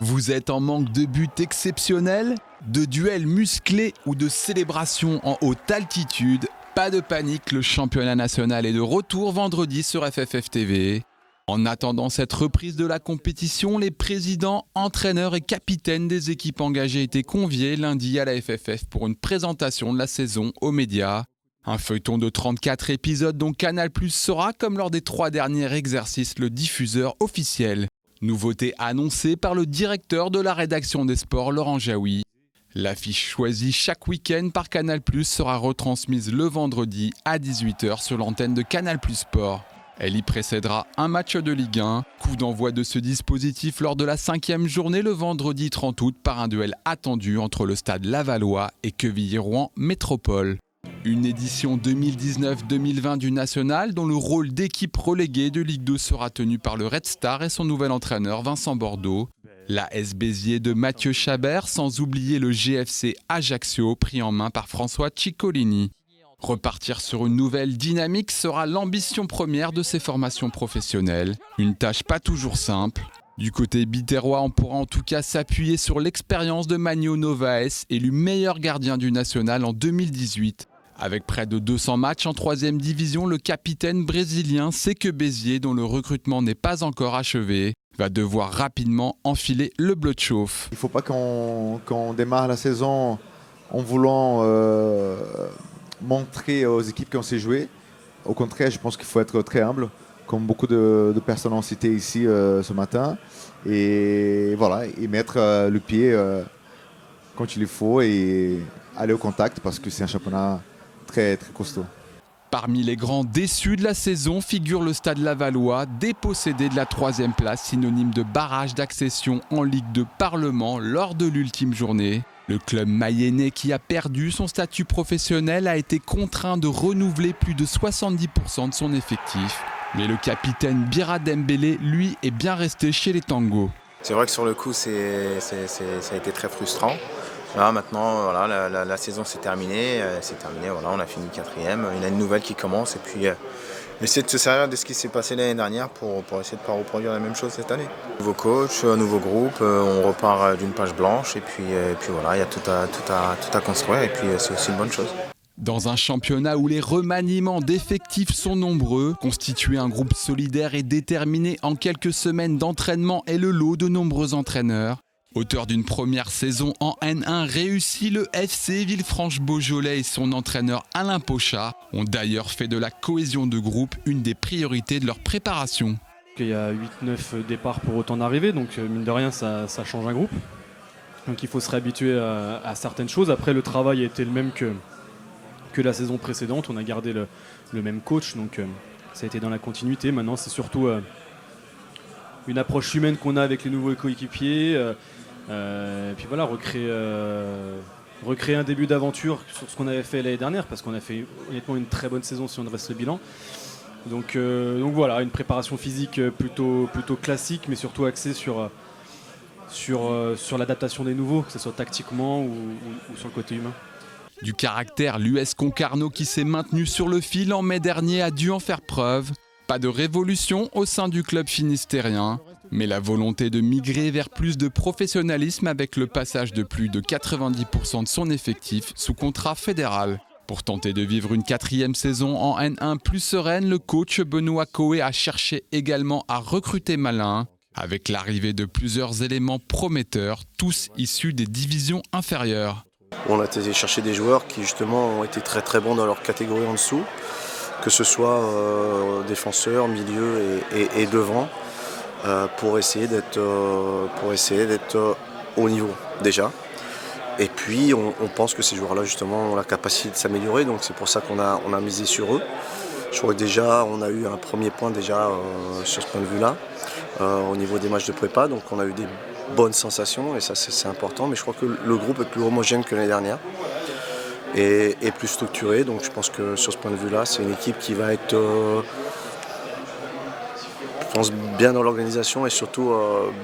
Vous êtes en manque de buts exceptionnels, de duels musclés ou de célébrations en haute altitude? Pas de panique, le championnat national est de retour vendredi sur FFF TV. En attendant cette reprise de la compétition, les présidents, entraîneurs et capitaines des équipes engagées étaient conviés lundi à la FFF pour une présentation de la saison aux médias. Un feuilleton de 34 épisodes dont Canal+ sera, comme lors des 3 derniers exercices, le diffuseur officiel. Nouveauté annoncée par le directeur de la rédaction des sports, Laurent Jaoui. L'affiche choisie chaque week-end par Canal+ sera retransmise le vendredi à 18h sur l'antenne de Canal+ Sport. Elle y précédera un match de Ligue 1. Coup d'envoi de ce dispositif lors de la 5e journée le vendredi 30 août par un duel attendu entre le stade Lavallois et Quevilly-Rouen Métropole. Une édition 2019-2020 du National dont le rôle d'équipe reléguée de Ligue 2 sera tenu par le Red Star et son nouvel entraîneur Vincent Bordeaux. La S Béziers de Mathieu Chabert, sans oublier le GFC Ajaccio pris en main par François Ciccolini. Repartir sur une nouvelle dynamique sera l'ambition première de ces formations professionnelles. Une tâche pas toujours simple. Du côté biterrois, on pourra en tout cas s'appuyer sur l'expérience de Magno Novaes, élu meilleur gardien du National en 2018. Avec près de 200 matchs en 3e division, le capitaine brésilien sait que Béziers, dont le recrutement n'est pas encore achevé, va devoir rapidement enfiler le bleu de chauffe. Il ne faut pas qu'on démarre la saison en voulant montrer aux équipes qu'on sait jouer. Au contraire, je pense qu'il faut être très humble, comme beaucoup de personnes ont cité ici ce matin. Et voilà, et mettre le pied quand il le faut et aller au contact parce que c'est un championnat très, très costaud. Parmi les grands déçus de la saison figure le Stade Lavallois, dépossédé de la 3e place, synonyme de barrage d'accession en Ligue 2 Parlement lors de l'ultime journée. Le club mayennais qui a perdu son statut professionnel a été contraint de renouveler plus de 70% de son effectif. Mais le capitaine Bira Dembélé, lui, est bien resté chez les Tangos. C'est vrai que sur le coup, ça a été très frustrant. Là, maintenant, voilà, la saison s'est terminée. Voilà, on a fini 4e. Il y a une nouvelle qui commence. Et puis, essayer de se servir de ce qui s'est passé l'année dernière pour essayer de ne pas reproduire la même chose cette année. Nouveau coach, un nouveau groupe, on repart d'une page blanche. Et puis voilà, il y a tout à construire. Et puis, c'est aussi une bonne chose. Dans un championnat où les remaniements d'effectifs sont nombreux, constituer un groupe solidaire et déterminé en quelques semaines d'entraînement est le lot de nombreux entraîneurs. Auteur d'une première saison en N1 réussie, le FC Villefranche-Beaujolais et son entraîneur Alain Pochat ont d'ailleurs fait de la cohésion de groupe une des priorités de leur préparation. Il y a 8-9 départs pour autant d'arrivées, donc mine de rien ça change un groupe. Donc il faut se réhabituer à certaines choses. Après le travail a été le même que la saison précédente, on a gardé le même coach, donc ça a été dans la continuité. Maintenant c'est surtout une approche humaine qu'on a avec les nouveaux coéquipiers. Et puis voilà, recréer un début d'aventure sur ce qu'on avait fait l'année dernière, parce qu'on a fait honnêtement une très bonne saison si on dresse le bilan. Donc voilà, une préparation physique plutôt classique, mais surtout axée sur l'adaptation des nouveaux, que ce soit tactiquement ou sur le côté humain. Du caractère, l'US Concarneau qui s'est maintenu sur le fil en mai dernier a dû en faire preuve. Pas de révolution au sein du club finistérien, mais la volonté de migrer vers plus de professionnalisme avec le passage de plus de 90% de son effectif sous contrat fédéral. Pour tenter de vivre une 4e saison en N1 plus sereine, le coach Benoît Coé a cherché également à recruter malin, avec l'arrivée de plusieurs éléments prometteurs, tous issus des divisions inférieures. On a été chercher des joueurs qui justement ont été très très bons dans leur catégorie en dessous, que ce soit défenseurs, milieu et devant, pour essayer d'être au niveau déjà. Et puis on pense que ces joueurs-là justement ont la capacité de s'améliorer, donc c'est pour ça qu'on a misé sur eux. Je crois que déjà on a eu un premier point déjà sur ce point de vue-là, au niveau des matchs de prépa, donc on a eu des bonnes sensations et ça c'est important, mais je crois que le groupe est plus homogène que l'année dernière. Et plus structuré, donc je pense que sur ce point de vue-là, c'est une équipe qui va être, je pense, bien dans l'organisation et surtout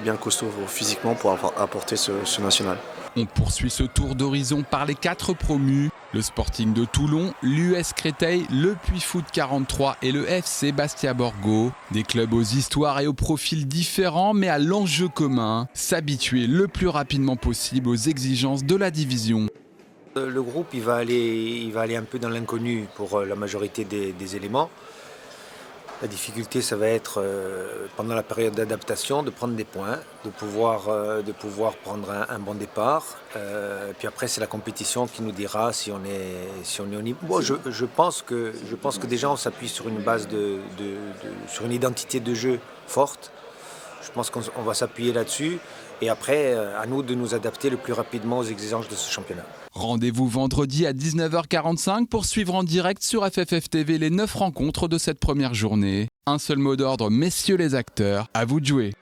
bien costaud physiquement pour apporter ce national. On poursuit ce tour d'horizon par les 4 promus, le Sporting de Toulon, l'US Créteil, le Puy Foot 43 et le FC Bastia Borgo. Des clubs aux histoires et aux profils différents mais à l'enjeu commun, s'habituer le plus rapidement possible aux exigences de la division. Le groupe il va aller un peu dans l'inconnu pour la majorité des éléments. La difficulté, ça va être pendant la période d'adaptation de prendre des points, de pouvoir prendre un bon départ. Puis après, c'est la compétition qui nous dira si on est au niveau. Bon, je pense que déjà on s'appuie sur une base sur une identité de jeu forte. Je pense qu'on va s'appuyer là-dessus. Et après, à nous de nous adapter le plus rapidement aux exigences de ce championnat. Rendez-vous vendredi à 19h45 pour suivre en direct sur FFF TV les 9 rencontres de cette première journée. Un seul mot d'ordre, messieurs les acteurs, à vous de jouer.